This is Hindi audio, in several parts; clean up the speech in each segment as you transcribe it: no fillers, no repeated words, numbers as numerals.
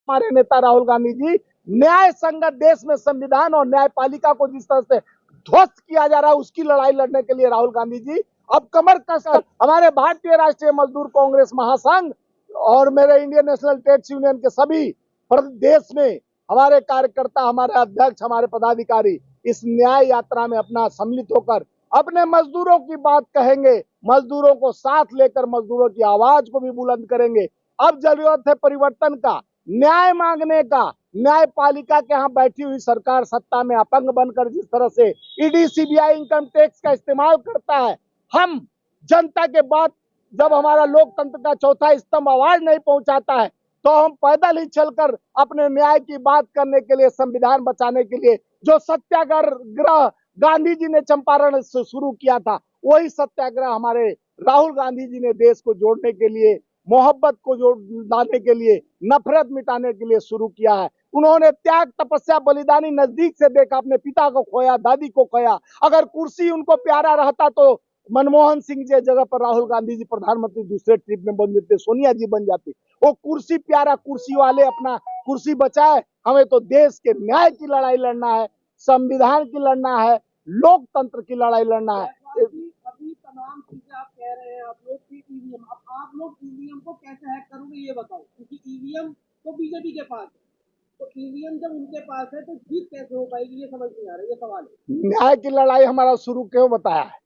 हमारे नेता राहुल गांधी जी, न्याय संगत देश में संविधान और न्यायपालिका को जिस तरह से ध्वस्त किया जा रहा है, उसकी लड़ाई लड़ने के लिए राहुल गांधी जी अब कमर कसकर हमारे भारतीय राष्ट्रीय मजदूर कांग्रेस महासंघ और मेरे इंडियन नेशनल ट्रेड्स यूनियन के सभी देश में हमारे कार्यकर्ता, हमारे अध्यक्ष, हमारे पदाधिकारी इस न्याय यात्रा में अपना सम्मिलित होकर अपने मजदूरों की बात कहेंगे, मजदूरों को साथ लेकर मजदूरों की आवाज को भी बुलंद करेंगे। अब जरूरत है परिवर्तन का, न्याय मांगने का। न्यायपालिका के यहाँ बैठी हुई सरकार सत्ता में अपंग बनकर जिस तरह से ईडी, सीबीआई, इनकम टैक्स का इस्तेमाल करता है, हम जनता के बाद जब हमारा लोकतंत्र का चौथा स्तंभ आवाज नहीं पहुंचाता है, तो हम पैदल ही चलकर अपने न्याय की बात करने के लिए, संविधान बचाने के लिए जो सत्याग्रह गांधी जी ने चंपारण से शुरू किया था, वही सत्याग्रह हमारे राहुल गांधी जी ने देश को जोड़ने के लिए, मोहब्बत को जोड़ लाने के लिए, नफरत मिटाने के लिए शुरू किया है। उन्होंने त्याग, तपस्या, बलिदानी नजदीक से देखा, अपने पिता को खोया, दादी को खोया। अगर कुर्सी उनको प्यारा रहता तो मनमोहन सिंह जी जगह पर राहुल गांधी जी प्रधानमंत्री दूसरे ट्रिप में बन जाते, सोनिया जी बन जाती। वो कुर्सी प्यारा, कुर्सी वाले अपना कुर्सी बचाए। हमें तो देश के न्याय की लड़ाई लड़ना है, संविधान की लड़ना है, लोकतंत्र की लड़ाई लड़ना है। अभी तमाम चीजें आप कह रहे हैं, आप लोग की ईवीएम, अब आप लोग ईवीएम को कैसे हैक करोगे ये बताओ, क्योंकि ईवीएम तो बीजेपी के पास है, तो ईवीएम जब उनके पास है तो जीत कैसे हो पाएगी, ये समझ नहीं आ रहा, ये सवाल है। न्याय की लड़ाई हमारा शुरू क्यों बताया है?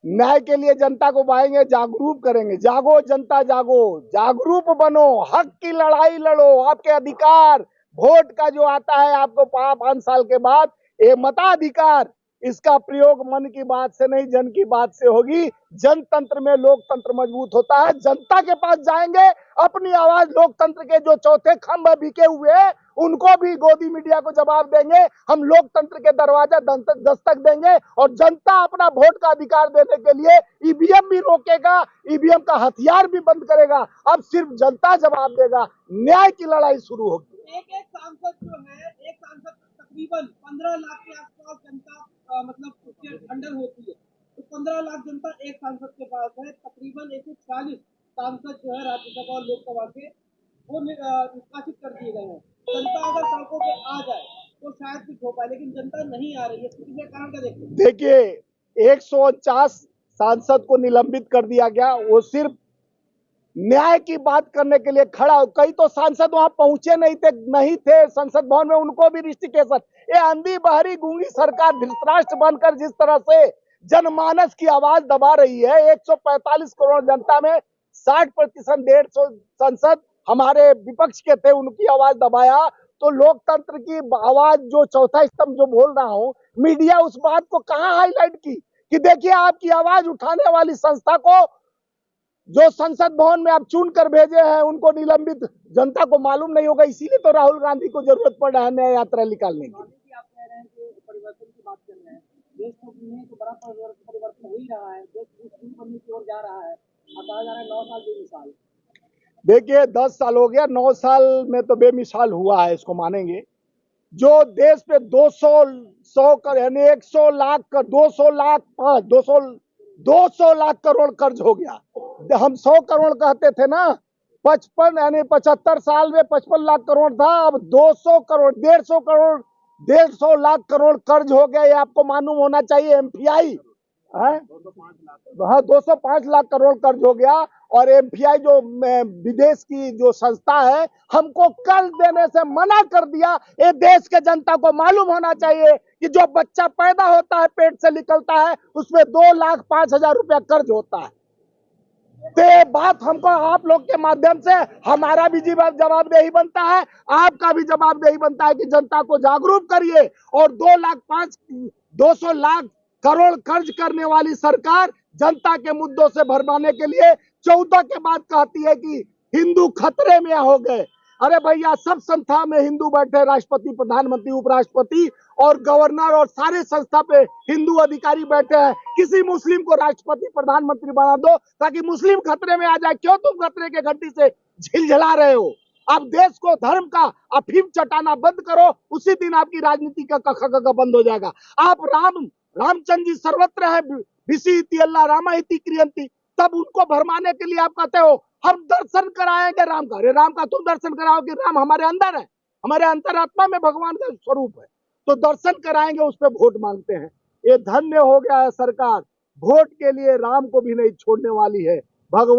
न्याय के लिए जनता को बाएंगे, जागरूक करेंगे। जागो जनता, जागो, जागरूक बनो, हक की लड़ाई लड़ो। आपके अधिकार, वोट का जो आता है आपको 5 साल के बाद, ये मताधिकार, इसका प्रयोग मन की बात से नहीं, जन की बात से होगी। जनतंत्र में लोकतंत्र मजबूत होता है। जनता के पास जाएंगे, अपनी आवाज, लोकतंत्र के जो चौथे खंभ बिके हुए हैं उनको भी गोदी मीडिया को जवाब देंगे। हम लोकतंत्र के दरवाजा दस्तक देंगे और जनता अपना वोट का अधिकार देने के लिए ईवीएम भी रोकेगा, ईवीएम का हथियार भी बंद करेगा। अब सिर्फ जनता जवाब देगा, न्याय की लड़ाई शुरू होगी। एक सांसद जो है, एक सांसद तकरीबन 15 लाख के आसपास जनता मतलब उसके अंडर होती है, तो 15 लाख जनता एक सांसद के पास है। तकरीबन 140 सांसद जो है राज्यसभा और लोकसभा के, वो निष्कासित कर दिए गए हैं। जनता अगर सड़कों पे आ जाए तो शायद कुछ हो पाए, लेकिन जनता नहीं आ रही है। इसके कारण क्या देखते हैं? देखिए, 149 सांसद को निलंबित कर दिया गया, वो सिर्फ न्याय की बात करने के लिए खड़ा। कई तो सांसद वहां पहुंचे नहीं थे संसद भवन में, उनको भी ऋषिकेश। ये अंधी बहरी गूंगी सरकार धृतराष्ट्र बनकर जिस तरह से जनमानस की आवाज दबा रही है, 145 करोड़ जनता में 60%, 150 सांसद हमारे विपक्ष के थे, उनकी आवाज दबाया। तो लोकतंत्र की आवाज, जो चौथा स्तंभ जो बोल रहा हूं, मीडिया उस बात को कहां हाईलाइट की कि देखिए आपकी आवाज उठाने वाली संस्था को जो संसद भवन में आप चुन कर भेजे हैं उनको निलंबित जनता को मालूम नहीं होगा। इसीलिए तो राहुल गांधी को जरूरत पड़ रहा है न्याय यात्रा निकालने की। आप कह रहे हैं कि परिवर्तन की बात कर रहे हैं, देश तो बड़ा परिवर्तन हो ही रहा है, देश बनने की ओर जा रहा है। कहा जा रहा है 9 साल बेमिसाल। देखिए 10 साल हो गया, 9 साल में तो बेमिसाल हुआ है, इसको मानेंगे। जो देश पे 200 कर यानी 100 लाख का 200 लाख करोड़ कर्ज हो गया। हम 100 करोड़ कहते थे ना, 55 यानी 75 साल में 55 लाख करोड़ था, अब 200 करोड़, 150 लाख करोड़ कर्ज हो गया। ये आपको मालूम होना चाहिए। एमपीआई है, हाँ, 205 लाख करोड़ कर्ज हो गया। और एमपीआई जो विदेश की जो संस्था है, हमको कर्ज देने से मना कर दिया। ये देश के जनता को मालूम होना चाहिए कि जो बच्चा पैदा होता है, पेट से निकलता है, उसमें 2,05,000 रुपया कर्ज होता है। तो ये बात हमको आप लोग के माध्यम से हमारा भी जवाबदेही बनता है, आपका भी जवाबदेही बनता है कि जनता को जागरूक करिए। और 200 लाख करोड़ खर्च करने वाली सरकार जनता के मुद्दों से भरमाने के लिए 14 के बाद कहती है कि हिंदू खतरे में हो गए। अरे भैया, सब संस्था में हिंदू बैठे, राष्ट्रपति, प्रधानमंत्री, उपराष्ट्रपति और गवर्नर और सारे संस्था पे हिंदू अधिकारी बैठे हैं। किसी मुस्लिम को राष्ट्रपति, प्रधानमंत्री बना दो ताकि मुस्लिम खतरे में आ जाए। क्यों तुम खतरे के घंटी से झिलझिला रहे हो? आप देश को धर्म का अफीम चटाना बंद करो, उसी दिन आपकी राजनीति का कखा बंद हो जाएगा। आप रामचंद्र जी सर्वत्र है, विसी इति अल्लाह रामा इति क्रियंति, तब उनको भरमाने के लिए आप कहते हो हम दर्शन कराएंगे राम का। अरे राम का तुम दर्शन कराओ कि राम हमारे अंदर है, हमारे अंतरात्मा में भगवान का स्वरूप है, तो दर्शन कराएंगे, उस पर वोट मांगते हैं। ये धन्य हो गया है सरकार, वोट के लिए राम को भी नहीं छोड़ने वाली है। भगवान